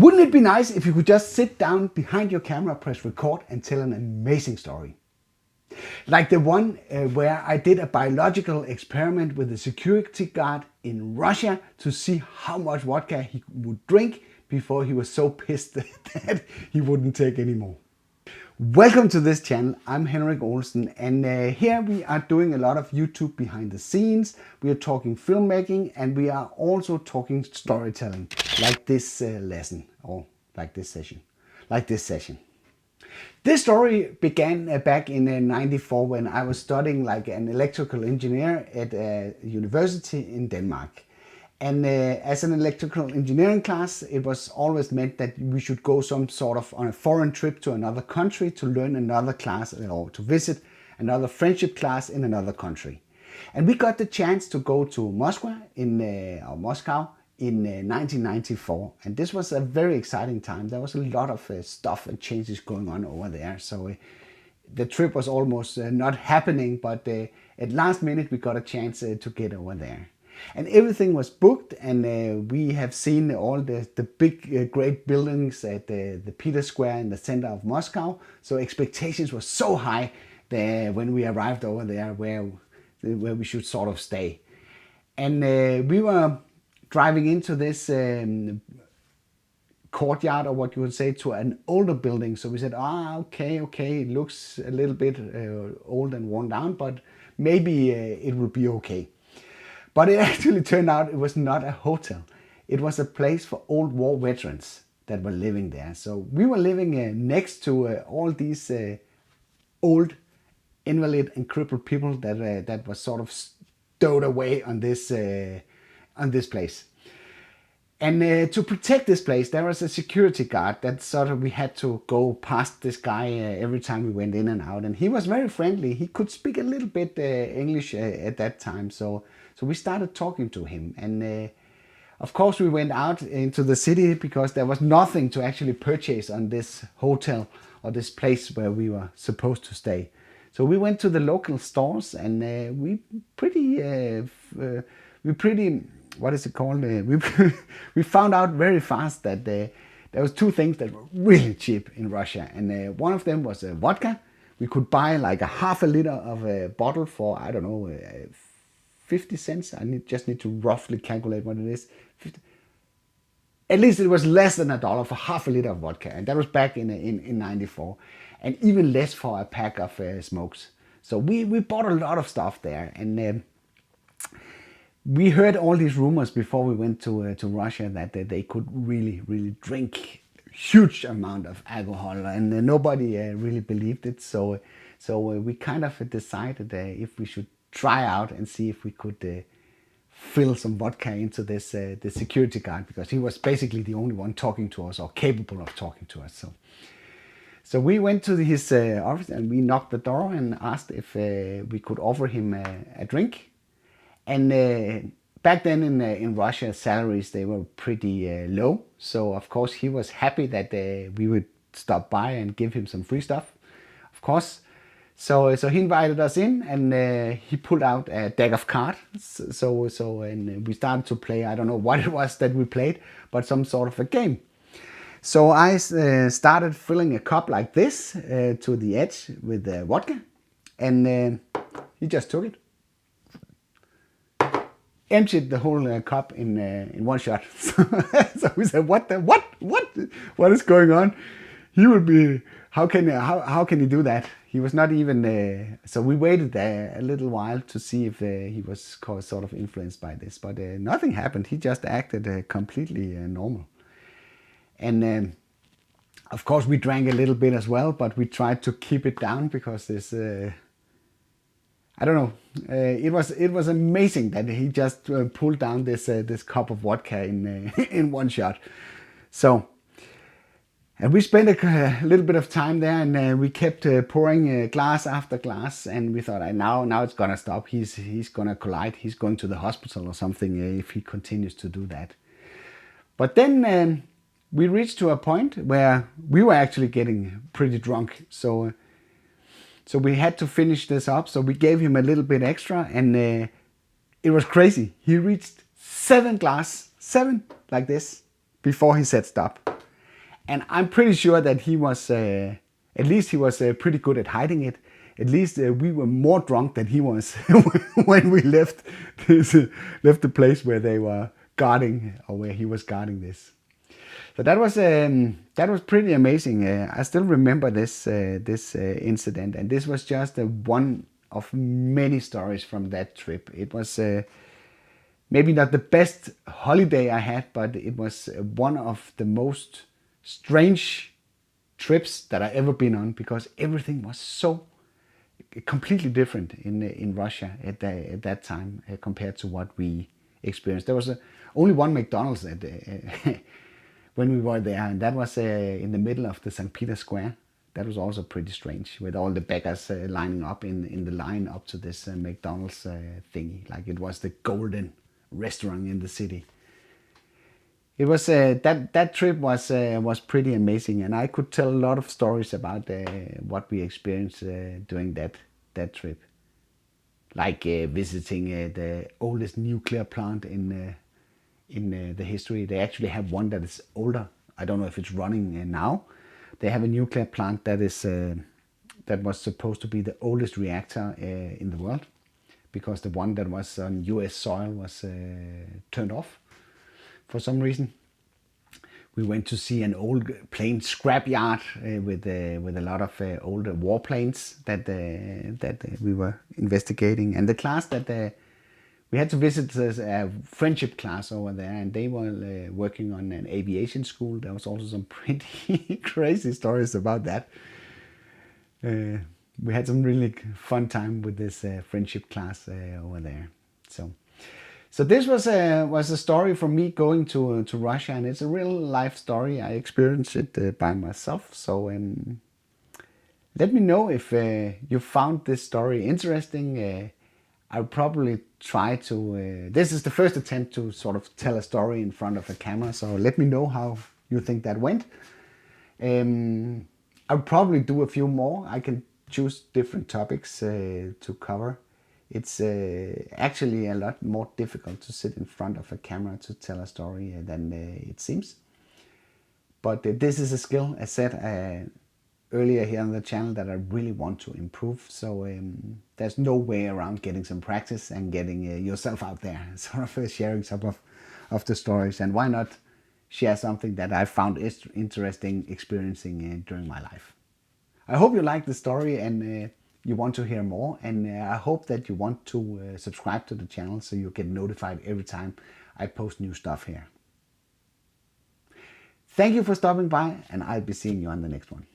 Wouldn't it be nice if you could just sit down behind your camera, press record and tell an amazing story? Like the one where I did a biological experiment with a security guard in Russia to see how much vodka he would drink before he was so pissed that he wouldn't take anymore. Welcome to this channel. I'm Henrik Olsen, and here we are doing a lot of YouTube behind the scenes. We are talking filmmaking, and we are also talking storytelling, like this lesson, or like this session. This story began back in '94 when I was studying like an electrical engineer at a university in Denmark. And as an electrical engineering class, it was always meant that we should go some sort of on a foreign trip to another country to learn another class or to visit another friendship class in another country. And we got the chance to go to Moscow in 1994. And this was a very exciting time. There was a lot of stuff and changes going on over there. So the trip was almost not happening, but at last minute we got a chance to get over there. And everything was booked, and we have seen all the big great buildings at the Peter Square in the center of Moscow. So expectations were so high that when we arrived over there where we should sort of stay. And we were driving into this courtyard, or what you would say, to an older building. So we said, okay, it looks a little bit old and worn down, but maybe it will be okay. But it actually turned out it was not a hotel. It was a place for old war veterans that were living there. So we were living next to all these old invalid and crippled people that was sort of stowed away on this place. And to protect this place, there was a security guard that sort of we had to go past this guy every time we went in and out. And he was very friendly. He could speak a little bit English at that time. So we started talking to him. And of course we went out into the city because there was nothing to actually purchase on this hotel or this place where we were supposed to stay. So we went to the local stores, and we what is it called? We found out very fast that there was two things that were really cheap in Russia, and one of them was vodka. We could buy like a half a liter of a bottle for, I don't know, 50 cents. Just need to roughly calculate what it is. 50. At least it was less than $1 for half a liter of vodka, and that was back in '94, and even less for a pack of smokes. So we bought a lot of stuff there, and we heard all these rumors before we went to Russia that they could really drink huge amount of alcohol, and nobody really believed it. So we kind of decided if we should try out and see if we could fill some vodka into this the security guard, because he was basically the only one talking to us, or capable of talking to us. So we went to his office, and we knocked the door and asked if we could offer him a drink. And back then in Russia, salaries, they were pretty low. So of course he was happy that we would stop by and give him some free stuff, of course. So he invited us in, and he pulled out a deck of cards. And we started to play. I don't know what it was that we played, but some sort of a game. So I started filling a cup like this to the edge with vodka, and he just took it, emptied the whole cup in one shot. So we said, what is going on? He would be, how can he do that? He was not even, so we waited a little while to see if he was sort of influenced by this, but nothing happened. He just acted completely normal. And of course we drank a little bit as well, but we tried to keep it down because this, I don't know. It was amazing that he just pulled down this cup of vodka in one shot. So, and we spent a little bit of time there, and we kept pouring glass after glass, and we thought, now it's gonna stop. He's gonna collide. He's going to the hospital or something if he continues to do that. But then we reached to a point where we were actually getting pretty drunk. So we had to finish this up. So we gave him a little bit extra, and it was crazy. He reached 7 like this, before he said stop. And I'm pretty sure that he was, at least he was pretty good at hiding it. At least we were more drunk than he was when we left left the place where they were guarding, or where he was guarding this. So that was pretty amazing. I still remember this incident, and this was just one of many stories from that trip. It was maybe not the best holiday I had, but it was one of the most strange trips that I ever been on, because everything was so completely different in Russia at that time compared to what we experienced. There was only one McDonald's when we were there, and that was in the middle of the St. Peter Square. That was also pretty strange, with all the beggars lining up in the line up to this McDonald's thingy, like it was the golden restaurant in the city. It was that trip was pretty amazing, and I could tell a lot of stories about what we experienced during that trip, like visiting the oldest nuclear plant in the history. They actually have one that is older. I don't know if it's running now. They have a nuclear plant that is that was supposed to be the oldest reactor in the world, because the one that was on U.S. soil was turned off for some reason. We went to see an old plane scrapyard with a lot of old warplanes that we were investigating, and the class that we had to visit a friendship class over there, and they were working on an aviation school. There was also some pretty crazy stories about that. We had some really fun time with this friendship class over there. So this was a story from me going to Russia, and it's a real life story. I experienced it by myself. So let me know if you found this story interesting. I'll probably try to. This is the first attempt to sort of tell a story in front of a camera. So let me know how you think that went. I'll probably do a few more. I can choose different topics to cover. It's actually a lot more difficult to sit in front of a camera to tell a story than it seems. But this is a skill, as said earlier here on the channel, that I really want to improve. So there's no way around getting some practice and getting yourself out there, sort of sharing some of the stories. And why not share something that I found interesting experiencing during my life. I hope you like the story, and you want to hear more, and I hope that you want to subscribe to the channel so you get notified every time I post new stuff here. Thank you for stopping by, and I'll be seeing you on the next one.